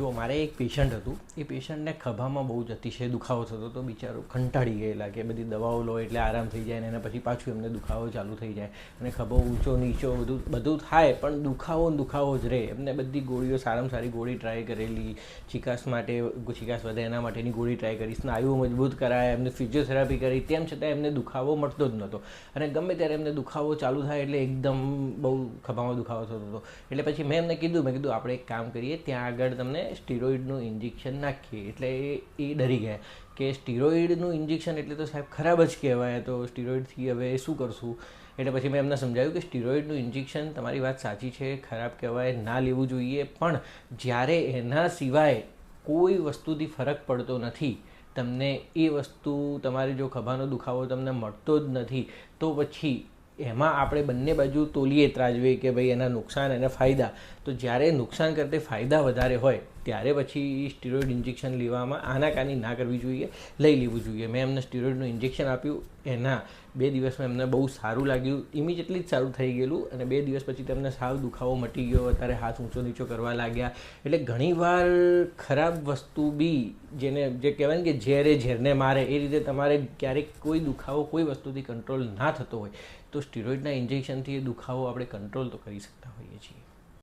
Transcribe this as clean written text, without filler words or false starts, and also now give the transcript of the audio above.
જો મારે એક પેશન્ટ હતું, એ પેશન્ટને ખભામાં બહુ જ અતિશય દુખાવો થતો હતો. બિચારો કંટાળી ગયેલા કે બધી દવાઓ લો એટલે આરામ થઈ જાય, અને એના પછી પાછું એમને દુખાવો ચાલુ થઈ જાય અને ખભો ઊંચો નીચો બધું થાય, પણ દુખાવો જ રહે. એમને બધી ગોળીઓ, સારામાં સારી ગોળી ટ્રાય કરેલી, ચિકાસ માટે, ચિકાસ વધે એના માટેની ગોળી ટ્રાય કરી, સ્નાયુઓ મજબૂત કરાયા, એમને ફિઝિયોથેરાપી કરી, તેમ છતાં એમને દુખાવો મળતો જ નહોતો. અને ગમે ત્યારે એમને દુખાવો ચાલુ થાય એટલે એકદમ બહુ ખભામાં દુખાવો થતો હતો. એટલે પછી મેં એમને કીધું આપણે એક કામ કરીએ, ત્યાં આગળ તમને સ્ટીરોઇડનું ઇન્જેક્શન નાખીએ. એટલે એ ડરી ગયા કે સ્ટીરોઇડનું ઇન્જેક્શન એટલે તો સાહેબ ખરાબ જ કહેવાય, તો સ્ટીરોઇડથી હવે શું કરશું. એટલે પછી મેં એમને સમજાવ્યું કે સ્ટીરોઇડનું ઇન્જેક્શન, તમારી વાત સાચી છે, ખરાબ કહેવાય, ના લેવું જોઈએ, પણ જ્યારે એના સિવાય કોઈ વસ્તુથી ફરક પડતો નથી, તમને એ વસ્તુ, તમારી જો ખભાનો દુખાવો તમને મળતો જ નથી, તો પછી એમાં આપણે બંને બાજુ તોલીએ ત્રાજવે કે ભાઈ એના નુકસાન અને ફાયદા. તો જ્યારે નુકસાન કરતે ફાયદા વધારે હોય ત્યારે પછી સ્ટીરોઇડ ઇન્જેક્શન લેવામાં આનાકાની ના કરવી જોઈએ, લઈ લેવું જોઈએ. મેં એમને સ્ટીરોઇડનું ઇન્જેક્શન આપ્યું, એના 2 દિવસમાં એમને બહુ સારું લાગ્યું, ઇમિડિયેટલી જ સારું થઈ ગયેલું, અને 2 દિવસ પછી તેમને સાવ દુખાવો મટી ગયો. અત્યારે હાથ ઊંચો નીચો કરવા લાગ્યા. એટલે ઘણીવાર ખરાબ વસ્તુ બી, જે કહેવાય ને કે ઝેરને મારે, એ રીતે તમારે ક્યારેક કોઈ દુખાવો કોઈ વસ્તુથી કંટ્રોલ ના થતો હોય તો સ્ટીરોઇડના ઇન્જેક્શનથી એ દુખાવો આપણે કંટ્રોલ તો કરી શકતા હોઈએ છીએ.